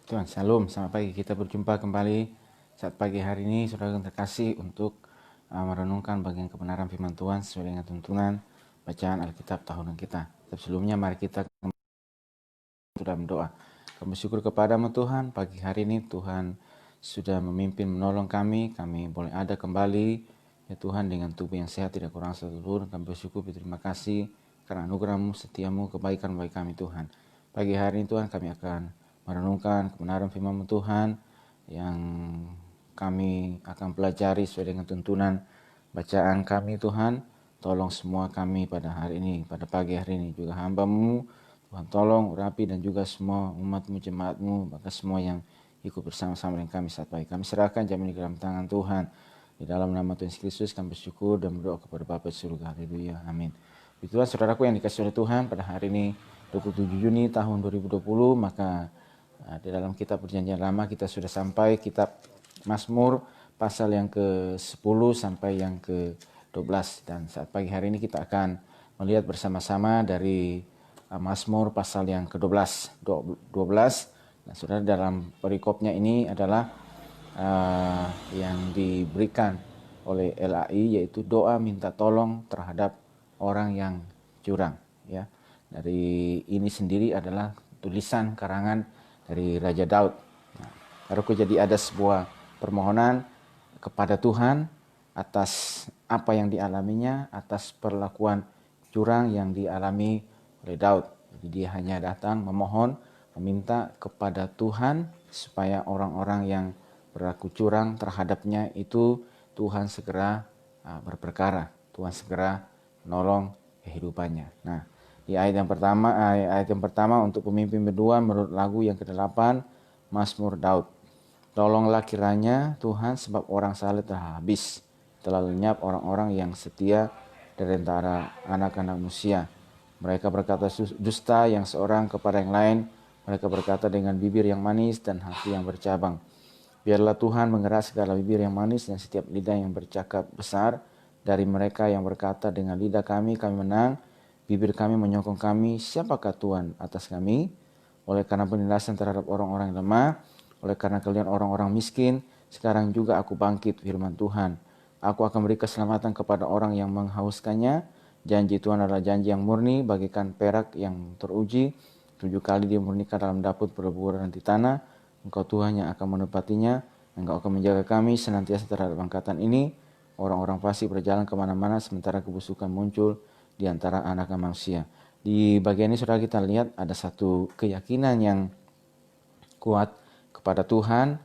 Tuhan, Shalom, selamat pagi. Kita berjumpa kembali saat pagi hari ini, saudara yang terkasih, untuk merenungkan bagian kebenaran firman Tuhan sesuai dengan tuntunan bacaan Alkitab tahunan kita. Sebelumnya mari kita sudah berdoa. Kami bersyukur kepadamu Tuhan, pagi hari ini Tuhan sudah memimpin menolong kami boleh ada kembali ya Tuhan dengan tubuh yang sehat, tidak kurang satu pun. Kami bersyukur, berterima kasih karena anugerah-Mu, setiamu, kebaikan bagi kami Tuhan. Pagi hari ini Tuhan kami akan merenungkan kebenaran firman-Mu Tuhan yang kami akan pelajari sesuai dengan tuntunan bacaan kami Tuhan. Tolong semua kami pada hari ini, pada pagi hari ini, juga hamba-Mu Tuhan, tolong urapi dan juga semua umat-Mu, jemaat-Mu, bahkan semua yang ikut bersama-sama dengan kami saat pagi. Kami serahkan jam ini ke dalam tangan Tuhan. Di dalam nama Tuhan Yesus Kristus kami bersyukur dan berdoa kepada Bapa di surga. Haleluya. Amin. Itulah saudaraku yang dikasihi oleh Tuhan, pada hari ini 27 Juni tahun 2020, maka di dalam kitab Perjanjian Lama kita sudah sampai kitab Mazmur pasal yang ke-10 sampai yang ke-12. Dan saat pagi hari ini kita akan melihat bersama-sama dari Mazmur pasal yang ke-12. 12. Nah, saudara, dalam perikopnya ini adalah yang diberikan oleh LAI, yaitu doa minta tolong terhadap orang yang curang. Ya, dari ini sendiri adalah tulisan karangan dari Raja Daud. Nah, lalu jadi ada sebuah permohonan kepada Tuhan atas apa yang dialaminya, atas perlakuan curang yang dialami oleh Daud. Jadi dia hanya datang memohon, meminta kepada Tuhan supaya orang-orang yang berlaku curang terhadapnya itu Tuhan segera berperkara, Tuhan segera menolong kehidupannya. Nah, di ayat yang pertama untuk pemimpin berdua menurut lagu yang ke-8, Mazmur Daud. Tolonglah kiranya Tuhan, sebab orang saleh telah habis, telah lenyap orang-orang yang setia dari antara anak-anak manusia. Mereka berkata dusta yang seorang kepada yang lain, mereka berkata dengan bibir yang manis dan hati yang bercabang. Biarlah Tuhan mengeras segala bibir yang manis dan setiap lidah yang bercakap besar. Dari mereka yang berkata dengan lidah kami menang, bibir kami menyokong kami, siapakah Tuhan atas kami? Oleh karena penindasan terhadap orang-orang yang lemah, oleh karena kalian orang-orang miskin, sekarang juga aku bangkit, firman Tuhan. Aku akan beri keselamatan kepada orang yang menghauskannya. Janji Tuhan adalah janji yang murni, bagikan perak yang teruji. 7 kali dia murnikan dalam dapur berburan di tanah. Engkau Tuhan yang akan menepatinya. Engkau akan menjaga kami senantiasa terhadap angkatan ini. Orang-orang fasik berjalan kemana-mana, sementara kebusukan muncul di antara anak manusia. Di bagian ini saudara kita lihat ada satu keyakinan yang kuat kepada Tuhan,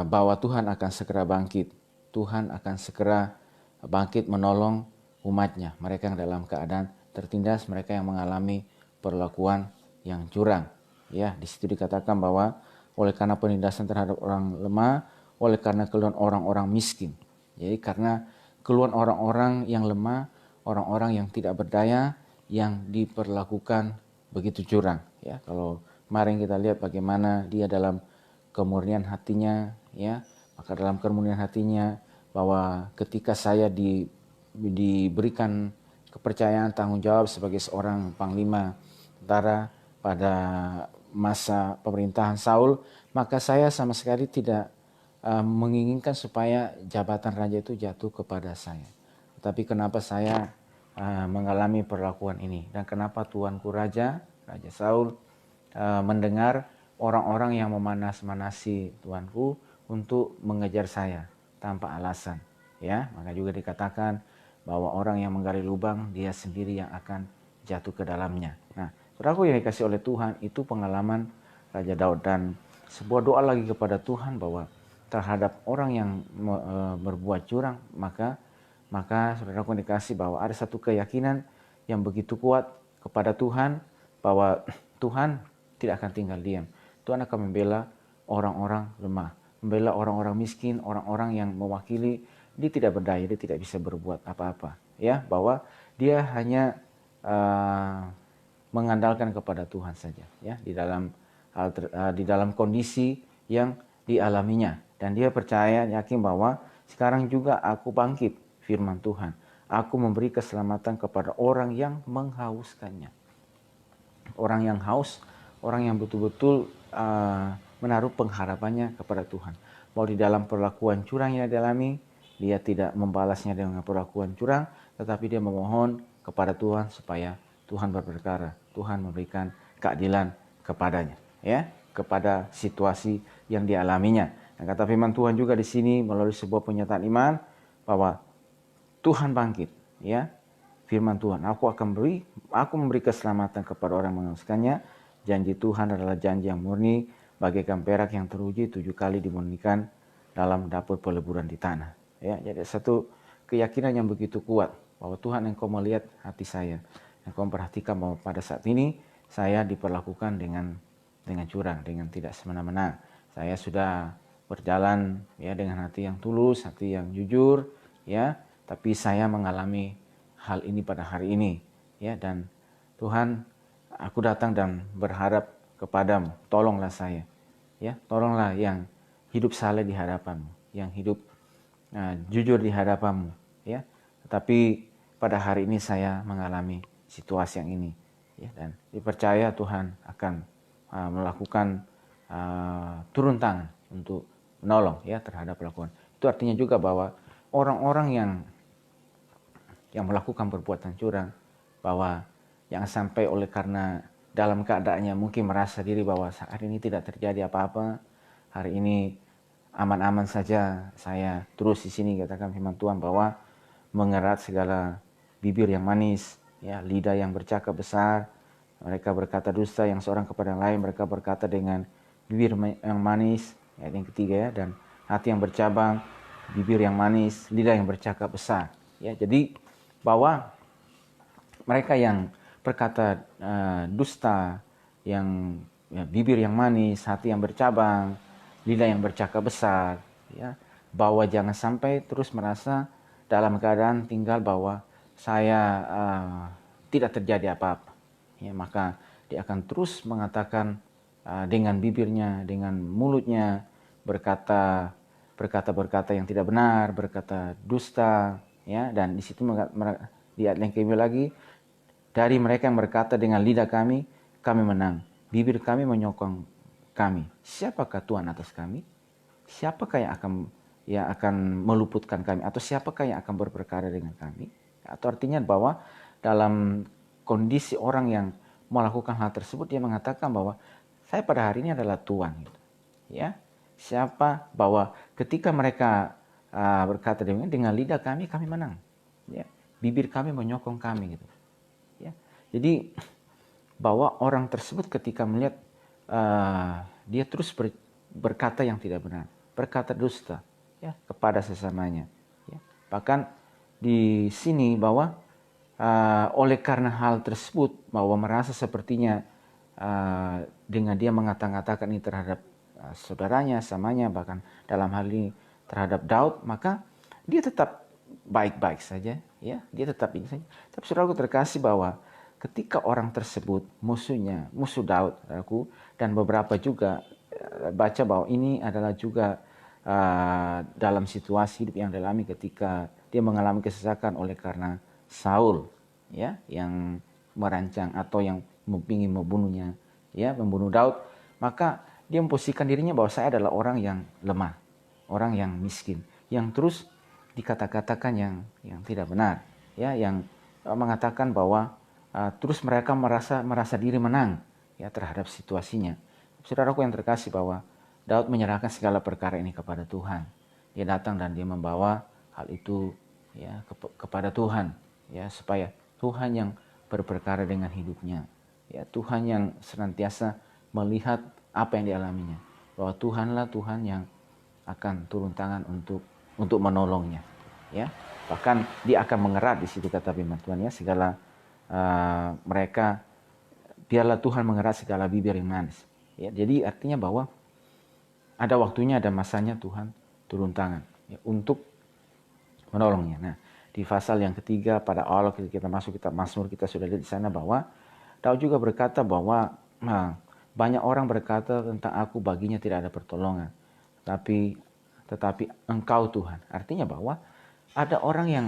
bahwa Tuhan akan segera bangkit. Tuhan akan segera bangkit menolong umatnya, mereka yang dalam keadaan tertindas, mereka yang mengalami perlakuan yang curang. Ya, di situ dikatakan bahwa oleh karena penindasan terhadap orang lemah, oleh karena keluhan orang-orang miskin. Jadi karena keluhan orang-orang yang lemah, orang-orang yang tidak berdaya, yang diperlakukan begitu curang. Ya, kalau kemarin kita lihat bagaimana dia dalam kemurnian hatinya, ya, maka dalam kemurnian hatinya bahwa ketika saya diberikan kepercayaan tanggung jawab sebagai seorang panglima tentara pada masa pemerintahan Saul, maka saya sama sekali tidak menginginkan supaya jabatan raja itu jatuh kepada saya. Tapi kenapa saya mengalami perlakuan ini, dan kenapa tuanku Raja Saul mendengar orang-orang yang memanas-manasi tuanku untuk mengejar saya tanpa alasan. Ya, maka juga dikatakan bahwa orang yang menggali lubang, dia sendiri yang akan jatuh ke dalamnya. Nah, saudaraku yang dikasih oleh Tuhan, itu pengalaman Raja Daud. Dan sebuah doa lagi kepada Tuhan bahwa terhadap orang yang berbuat curang, maka saudaraku dikasih bahwa ada satu keyakinan yang begitu kuat kepada Tuhan, bahwa Tuhan tidak akan tinggal diam. Tuhan akan membela orang-orang lemah, membela orang-orang miskin, orang-orang yang mewakili dia tidak berdaya, dia tidak bisa berbuat apa-apa. Ya, bahwa dia hanya mengandalkan kepada Tuhan saja. Ya, di dalam kondisi yang dialaminya. Dan dia percaya, yakin bahwa sekarang juga aku bangkit, firman Tuhan. Aku memberi keselamatan kepada orang yang menghauskannya. Orang yang haus, orang yang betul-betul menaruh pengharapannya kepada Tuhan. Bahwa di dalam perlakuan curang yang dialami, dia tidak membalasnya dengan perlakuan curang, tetapi dia memohon kepada Tuhan supaya Tuhan berperkara, Tuhan memberikan keadilan kepadanya, ya, kepada situasi yang dialaminya. Dan kata firman Tuhan juga di sini melalui sebuah pernyataan iman bahwa Tuhan bangkit, ya. Firman Tuhan, aku memberi keselamatan kepada orang yang mengasikannya. Janji Tuhan adalah janji yang murni, bagaikan perak yang teruji 7 kali dimurnikan dalam dapur peleburan di tanah. Ya, jadi satu keyakinan yang begitu kuat bahwa Tuhan, Engkau melihat hati saya, Engkau memperhatikan bahwa pada saat ini saya diperlakukan dengan curang, dengan tidak semena-mena. Saya sudah berjalan ya dengan hati yang tulus, hati yang jujur, ya, tapi saya mengalami hal ini pada hari ini, ya, dan Tuhan, aku datang dan berharap kepadamu, tolonglah saya, ya, tolonglah yang hidup saleh di hadapanmu, yang hidup jujur di hadapanmu, ya. Tetapi pada hari ini saya mengalami situasi yang ini, ya, dan dipercaya Tuhan akan melakukan turun tangan untuk menolong, ya, terhadap pelakuan. Itu artinya juga bahwa orang-orang yang melakukan perbuatan curang, bahwa jangan sampai oleh karena dalam keadaannya mungkin merasa diri bahwa hari ini tidak terjadi apa-apa, hari ini aman-aman saja, saya terus di sini, katakan firman Tuhan bahwa mengerat segala bibir yang manis, ya, lidah yang bercakap besar, mereka berkata dusta yang seorang kepada yang lain, mereka berkata dengan bibir yang manis, ayat yang ketiga, ya, dan hati yang bercabang, bibir yang manis, lidah yang bercakap besar, ya. Jadi bahwa mereka yang berkata dusta, yang bibir yang manis, hati yang bercabang, lidah yang bercakap besar, ya, bahwa jangan sampai terus merasa dalam keadaan tinggal bahwa saya tidak terjadi apa-apa, ya, maka dia akan terus mengatakan dengan bibirnya, dengan mulutnya berkata yang tidak benar, berkata dusta, ya, dan di situ di ayat yang kedua lagi, dari mereka yang berkata dengan lidah kami menang, bibir kami menyokong kami. Siapakah Tuhan atas kami? Siapakah yang akan meluputkan kami? Atau siapakah yang akan berperkara dengan kami? Atau artinya bahwa dalam kondisi orang yang melakukan hal tersebut, dia mengatakan bahwa saya pada hari ini adalah Tuhan, gitu. Ya, siapa bahwa ketika mereka berkata dengan lidah kami menang, ya, bibir kami menyokong kami, gitu, ya. Jadi bahwa orang tersebut ketika melihat dia terus berkata yang tidak benar, berkata dusta, ya, kepada sesamanya, ya. Bahkan di sini bahwa oleh karena hal tersebut, bahwa merasa sepertinya dengan dia mengatakan ini terhadap saudaranya, samanya, bahkan dalam hal ini terhadap Daud, maka dia tetap baik-baik saja, ya, dia tetap ini saja. Tapi saudaraku terkasih, bahwa ketika orang tersebut musuh Daud, saudaraku, dan beberapa juga baca bahwa ini adalah juga dalam situasi hidup yang dialami ketika dia mengalami kesesakan oleh karena Saul, ya, yang merancang atau yang ingin membunuhnya, ya, membunuh Daud, maka dia memposisikan dirinya bahwa saya adalah orang yang lemah, orang yang miskin, yang terus dikata-katakan yang tidak benar, ya, yang mengatakan bahwa terus mereka merasa diri menang, ya, terhadap situasinya. Saudaraku yang terkasih, bahwa Daud menyerahkan segala perkara ini kepada Tuhan. Dia datang dan dia membawa hal itu, ya, kepada Tuhan, ya, supaya Tuhan yang berperkara dengan hidupnya, ya, Tuhan yang senantiasa melihat apa yang dialaminya, bahwa Tuhanlah Tuhan yang akan turun tangan untuk menolongnya, ya. Bahkan dia akan mengerat di situ, kata firman Tuhan, ya, segala mereka, biarlah Tuhan mengerat segala bibir yang manis, ya. Jadi artinya bahwa ada waktunya, ada masanya Tuhan turun tangan, ya, untuk menolongnya. Nah, di pasal yang ketiga pada awal kita masuk kitab Mazmur, kita sudah lihat di sana bahwa Daud juga berkata bahwa banyak orang berkata tentang aku, baginya tidak ada pertolongan, tetapi Engkau Tuhan. Artinya bahwa ada orang yang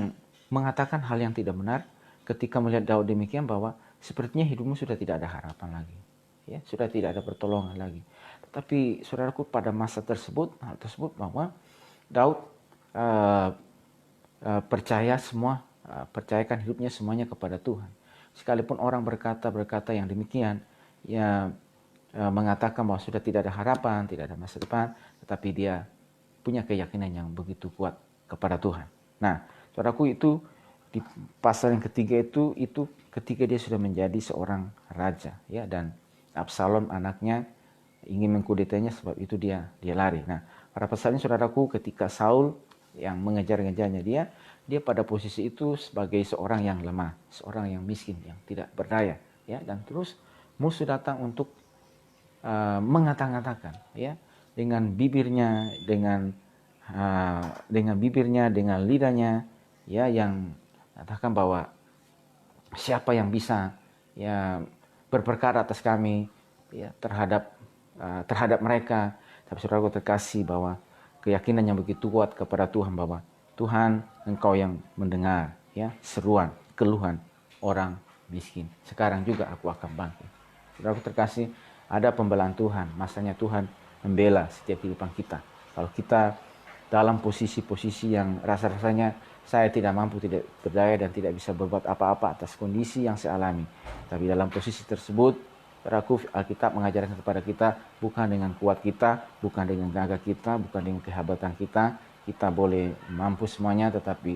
mengatakan hal yang tidak benar ketika melihat Daud demikian, bahwa sepertinya hidupmu sudah tidak ada harapan lagi, ya, sudah tidak ada pertolongan lagi. Tetapi saudaraku, pada masa tersebut, hal tersebut bahwa Daud percayakan hidupnya semuanya kepada Tuhan. Sekalipun orang berkata yang demikian, ya mengatakan bahwa sudah tidak ada harapan, tidak ada masa depan, tetapi dia punya keyakinan yang begitu kuat kepada Tuhan. Nah, saudaraku, itu di pasal yang ketiga itu ketika dia sudah menjadi seorang raja, ya, dan Absalom anaknya ingin mengkudetanya, sebab itu dia lari. Nah, pada pasal ini saudaraku, ketika Saul yang mengejar-ngejarnya, dia pada posisi itu sebagai seorang yang lemah, seorang yang miskin, yang tidak berdaya, ya, dan terus musuh datang untuk mengata-ngatakan, ya, dengan bibirnya, dengan lidahnya, ya, yang katakan bahwa siapa yang bisa, ya, berperkara atas kami, ya, terhadap mereka. Tapi saudaraku terkasih, bahwa keyakinan yang begitu kuat kepada Tuhan, bahwa Tuhan, Engkau yang mendengar, ya, seruan, keluhan orang miskin. Sekarang juga aku akan bangkit. Saudaraku terkasih, ada pembelaan Tuhan. Masanya Tuhan membela setiap kehidupan kita. Kalau kita dalam posisi-posisi yang rasa-rasanya saya tidak mampu, tidak berdaya, dan tidak bisa berbuat apa-apa atas kondisi yang saya alami. Tapi dalam posisi tersebut, saudaraku, Alkitab mengajarkan kepada kita, bukan dengan kuat kita, bukan dengan tenaga kita, bukan dengan kehebatan kita boleh mampu semuanya, tetapi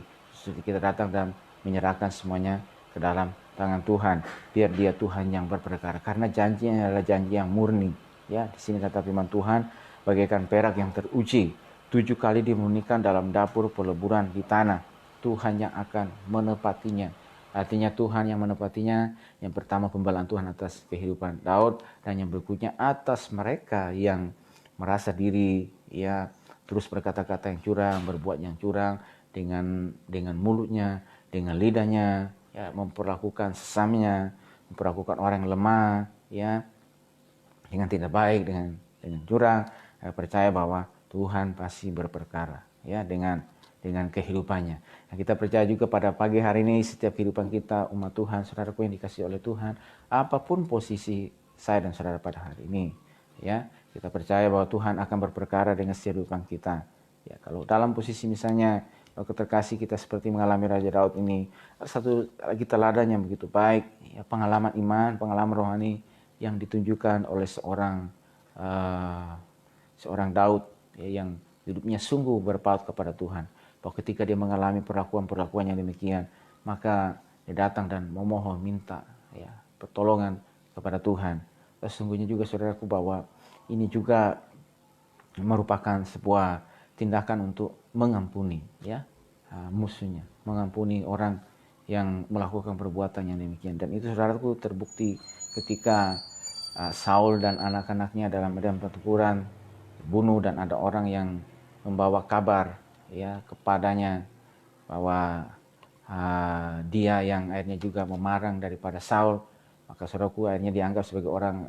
kita datang dan menyerahkan semuanya ke dalam tangan Tuhan. Biar dia Tuhan yang berperkara, karena janjinya adalah janji yang murni. Ya, di sini kata firman Tuhan, bagaikan perak yang teruji, 7 kali dimurnikan dalam dapur peleburan di tanah. Tuhan yang akan menepatinya. Artinya Tuhan yang menepatinya. Yang pertama, pembelaan Tuhan atas kehidupan Daud, dan yang berikutnya atas mereka yang merasa diri, ya, terus berkata-kata yang curang, berbuat yang curang dengan mulutnya, dengan lidahnya, ya, memperlakukan sesamanya, memperlakukan orang yang lemah, ya, dengan tidak baik, dengan curang. Saya percaya bahwa Tuhan pasti berperkara, ya, dengan kehidupannya. Nah, kita percaya juga pada pagi hari ini, setiap kehidupan kita umat Tuhan, saudaraku yang dikasihi oleh Tuhan, apapun posisi saya dan saudara pada hari ini, ya, kita percaya bahwa Tuhan akan berperkara dengan setiap kehidupan kita. Ya, kalau dalam posisi misalnya terkasih kita seperti mengalami Raja Daud ini, ada satu lagi teladan yang begitu baik, ya, pengalaman iman, pengalaman rohani yang ditunjukkan oleh seorang Daud, ya, yang hidupnya sungguh berpaut kepada Tuhan. Bahwa ketika dia mengalami perlakuan yang demikian, maka dia datang dan memohon, minta, ya, pertolongan kepada Tuhan. Sesungguhnya juga saudaraku, bahwa ini juga merupakan sebuah tindakan untuk mengampuni, ya, musuhnya, mengampuni orang yang melakukan perbuatan yang demikian. Dan itu saudaraku terbukti ketika Saul dan anak-anaknya dalam medan pertempuran bunuh, dan ada orang yang membawa kabar, ya, kepadanya bahwa dia yang akhirnya juga memarang daripada Saul. Maka saudaraku akhirnya dianggap sebagai orang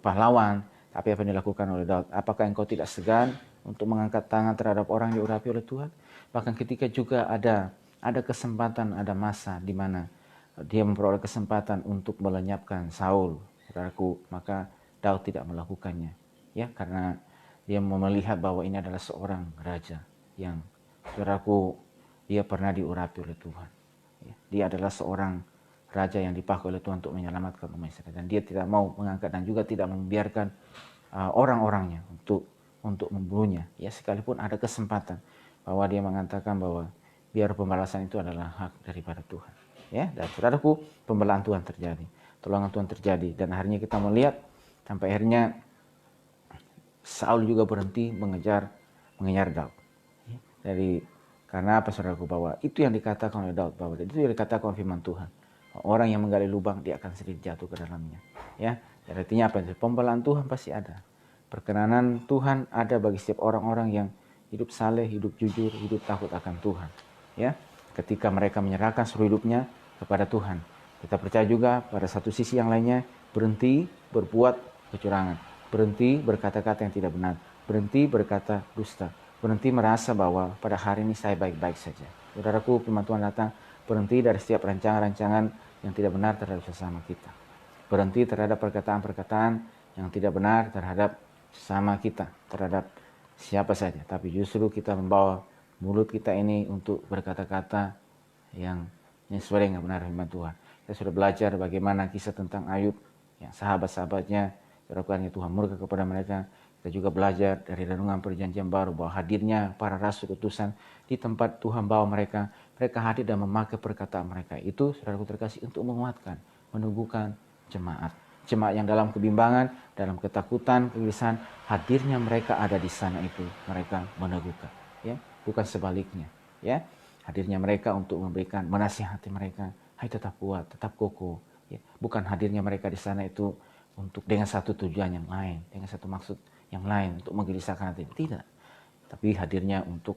pahlawan. Tapi apa yang dilakukan oleh Daud? Apakah engkau tidak segan untuk mengangkat tangan terhadap orang yang diurapi oleh Tuhan? Bahkan ketika juga ada kesempatan, ada masa di mana dia memperoleh kesempatan untuk melenyapkan Saul, saudaraku, maka Daud tidak melakukannya, ya, karena dia melihat bahwa ini adalah seorang raja yang, saudaraku, dia pernah diurapi oleh Tuhan. Ya, dia adalah seorang raja yang dipakai oleh Tuhan untuk menyelamatkan umat Israel, dan dia tidak mau mengangkat dan juga tidak membiarkan orang-orangnya untuk membunuhnya, ya, sekalipun ada kesempatan, bahwa dia mengatakan bahwa biar pembalasan itu adalah hak daripada Tuhan, ya. Dan saudaraku, pembelaan Tuhan terjadi, tolongan Tuhan terjadi, dan akhirnya kita melihat sampai akhirnya Saul juga berhenti mengejar Daud. Karena apa, saudaraku, bahwa itu yang dikatakan oleh Daud, bahwa itu yang dikatakan firman Tuhan. Orang yang menggali lubang, dia akan sendiri jatuh ke dalamnya. Ya, jadi artinya apa? Pembelaan Tuhan pasti ada. Perkenanan Tuhan ada bagi setiap orang-orang yang hidup saleh, hidup jujur, hidup takut akan Tuhan. Ya, ketika mereka menyerahkan seluruh hidupnya kepada Tuhan. Kita percaya juga pada satu sisi yang lainnya, berhenti berbuat kecurangan, berhenti berkata-kata yang tidak benar, berhenti berkata dusta, berhenti merasa bahwa pada hari ini saya baik-baik saja. Saudaraku, firman Tuhan datang, berhenti dari setiap rancangan-rancangan yang tidak benar terhadap sesama kita. berhenti terhadap perkataan-perkataan yang tidak benar terhadap sesama kita, terhadap siapa saja. Tapi justru kita membawa mulut kita ini untuk berkata-kata yang sesuai dengan benar firman Tuhan. Kita sudah belajar bagaimana kisah tentang Ayub, yang sahabat-sahabatnya berlakuannya Tuhan murka kepada mereka. Kita juga belajar dari renungan perjanjian baru bahwa hadirnya para rasul utusan di tempat Tuhan bawa mereka. Mereka hadir dan memakai perkataan mereka. Itu saudaraku terkasih untuk menguatkan, meneguhkan jemaat. Jemaat yang dalam kebimbangan, dalam ketakutan, kegelisahan, hadirnya mereka ada di sana itu. Mereka meneguhkan. Ya, bukan sebaliknya. Ya, hadirnya mereka untuk memberikan, menasihati mereka. Hai tetap kuat, tetap kokoh. Ya, bukan hadirnya mereka di sana itu untuk dengan satu tujuan yang lain, dengan satu maksud yang lain untuk menggelisahkan hati. Tidak. Tapi hadirnya untuk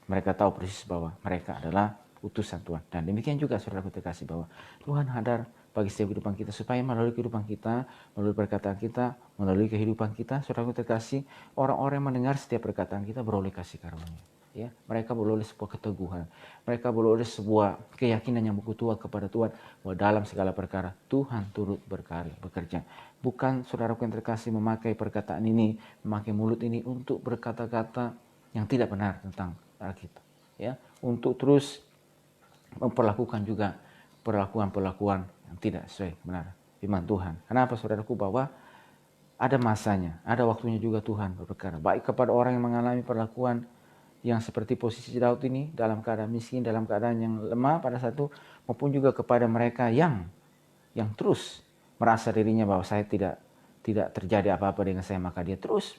mereka tahu persis bahwa mereka adalah utusan Tuhan. Dan demikian juga saudaraku terkasih bahwa Tuhan hadir bagi setiap kehidupan kita supaya melalui kehidupan kita, melalui perkataan kita, melalui kehidupan kita, saudaraku terkasih, orang-orang yang mendengar setiap perkataan kita beroleh kasih karunia. Ya, mereka beroleh sebuah keteguhan, mereka beroleh sebuah keyakinan yang kuat kepada Tuhan bahwa dalam segala perkara Tuhan turut berkarya, bekerja. Bukan saudaraku yang terkasih memakai perkataan ini, memakai mulut ini untuk berkata-kata yang tidak benar tentang kita, ya, untuk terus memperlakukan juga perlakuan-perlakuan yang tidak sesuai benar firman Tuhan. Kenapa saudaraku? Bahwa ada masanya, ada waktunya juga Tuhan berperkara, baik kepada orang yang mengalami perlakuan yang seperti posisi Daud ini, dalam keadaan miskin, dalam keadaan yang lemah pada satu, maupun juga kepada mereka yang terus merasa dirinya bahwa saya tidak terjadi apa-apa dengan saya, maka dia terus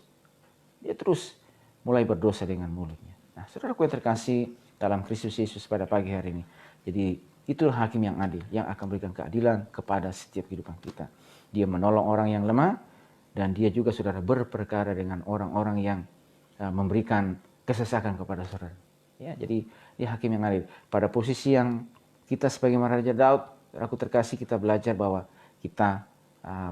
mulai berdosa dengan mulutnya. Nah, saudaraku yang terkasih dalam Kristus Yesus pada pagi hari ini. Jadi itulah hakim yang adil, yang akan berikan keadilan kepada setiap kehidupan kita. Dia menolong orang yang lemah, dan dia juga saudara berperkara dengan orang-orang yang memberikan kesesakan kepada saudara. Ya, jadi dia hakim yang adil. Pada posisi yang kita sebagai Raja Daud, aku terkasih, kita belajar bahwa kita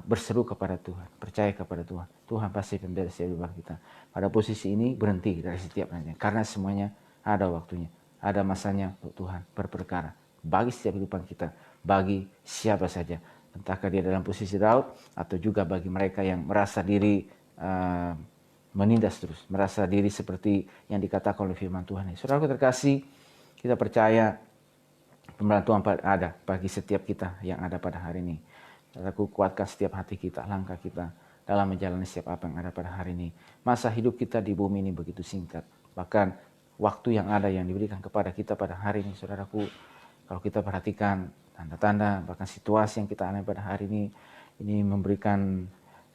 berseru kepada Tuhan, percaya kepada Tuhan. Tuhan pasti pembela setiap kehidupan kita. Pada posisi ini berhenti dari setiap nanya, karena semuanya ada waktunya, ada masanya untuk Tuhan berperkara bagi setiap kehidupan kita, bagi siapa saja. Entahkah dia dalam posisi Daud atau juga bagi mereka yang merasa diri menindas terus, merasa diri seperti yang dikatakan oleh firman Tuhan ini. Saudaraku terkasih, kita percaya pembelaan Tuhan ada bagi setiap kita yang ada pada hari ini. Saudaraku, kuatkan setiap hati kita, langkah kita dalam menjalani setiap apa yang ada pada hari ini. Masa hidup kita di bumi ini begitu singkat. Bahkan waktu yang ada yang diberikan kepada kita pada hari ini, saudaraku, kalau kita perhatikan tanda-tanda, bahkan situasi yang kita alami pada hari ini memberikan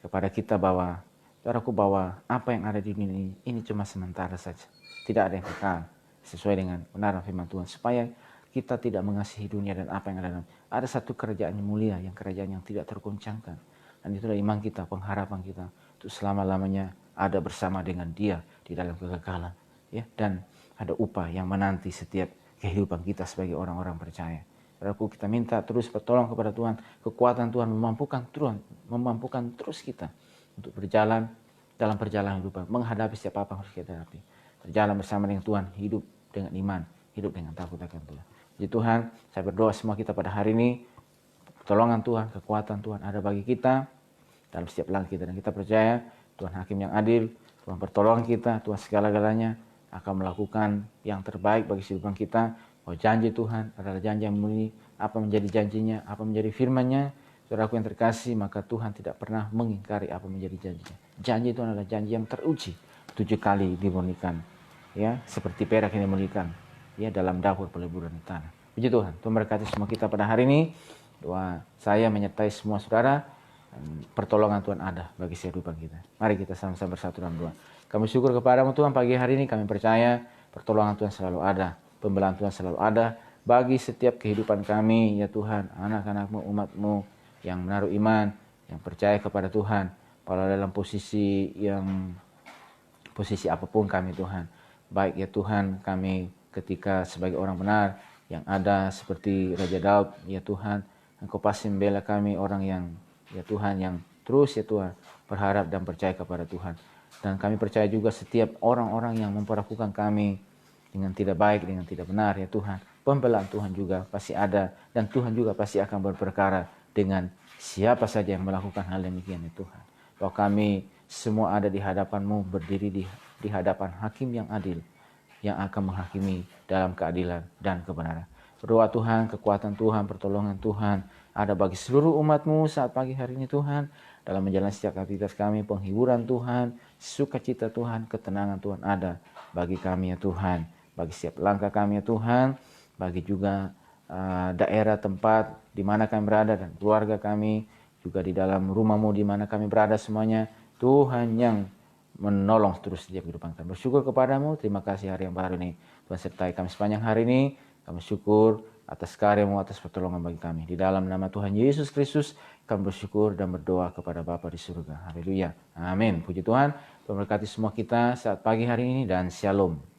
kepada kita bahwa saudaraku, bahwa apa yang ada di dunia ini cuma sementara saja. Tidak ada yang kekal, sesuai dengan benar firman Tuhan. Supaya kita tidak mengasihi dunia dan apa yang ada dalam. Ada satu kerajaan yang mulia, yang kerajaan yang tidak tergoncangkan. Dan itulah iman kita, pengharapan kita untuk selama-lamanya ada bersama dengan Dia di dalam kekekalan. Ya, dan ada upah yang menanti setiap kehidupan kita sebagai orang-orang percaya. Saudaraku, kita minta terus pertolongan kepada Tuhan, kekuatan Tuhan memampukan terus kita untuk berjalan dalam perjalanan hidup, menghadapi setiap apa yang harus kita hadapi. Berjalan bersama dengan Tuhan, hidup dengan iman, hidup dengan takut akan Tuhan. Jadi Tuhan, saya berdoa semua kita pada hari ini, pertolongan Tuhan, kekuatan Tuhan ada bagi kita dalam setiap langkah kita. Dan kita percaya Tuhan hakim yang adil, Tuhan pertolongan kita, Tuhan segala-galanya akan melakukan yang terbaik bagi kehidupan kita. Bahwa janji Tuhan adalah janji yang mulia, apa menjadi janjinya, apa menjadi firman-Nya, saudaraku yang terkasih, maka Tuhan tidak pernah mengingkari apa menjadi janjinya. Janji itu adalah janji yang teruji, 7 kali dimurnikan, ya, seperti perak yang dimurnikan, ya, dalam dapur peleburan di tanah. Puji Tuhan, Tuhan berkati semua kita pada hari ini. Doa saya menyertai semua saudara, pertolongan Tuhan ada bagi kehidupan kita. Mari kita sama-sama bersatu dalam doa. Kami syukur kepadamu Tuhan pagi hari ini, kami percaya pertolongan Tuhan selalu ada, pembelaan Tuhan selalu ada bagi setiap kehidupan kami, ya Tuhan, anak-anak-Mu, umat-Mu yang menaruh iman, yang percaya kepada Tuhan, walau dalam posisi apapun kami Tuhan. Baik ya Tuhan, kami ketika sebagai orang benar yang ada seperti Raja Daud, ya Tuhan, Engkau pasti membela kami orang yang, ya Tuhan, yang terus ya Tuhan berharap dan percaya kepada Tuhan. Dan kami percaya juga setiap orang-orang yang memperlakukan kami dengan tidak baik, dengan tidak benar, ya Tuhan, pembelaan Tuhan juga pasti ada, dan Tuhan juga pasti akan berperkara dengan siapa saja yang melakukan hal demikian ya Tuhan. Bahwa kami semua ada di hadapan-Mu, berdiri di hadapan hakim yang adil, yang akan menghakimi dalam keadilan dan kebenaran. Berdoa Tuhan, kekuatan Tuhan, pertolongan Tuhan ada bagi seluruh umat-Mu saat pagi hari ini Tuhan, dalam menjalani setiap aktivitas kami, penghiburan Tuhan, sukacita Tuhan, ketenangan Tuhan ada bagi kami ya Tuhan, bagi setiap langkah kami ya Tuhan, bagi juga daerah tempat di mana kami berada dan keluarga kami, juga di dalam rumah-Mu di mana kami berada semuanya, Tuhan yang menolong terus setiap kehidupan kami. Bersyukur kepadamu, terima kasih hari yang baru ini. Tuhan sertai kami sepanjang hari ini. Kami syukur atas karya-Mu, atas pertolongan bagi kami. Di dalam nama Tuhan Yesus Kristus, kami bersyukur dan berdoa kepada Bapa di surga. Haleluya. Amin. Puji Tuhan, memberkati semua kita saat pagi hari ini dan shalom.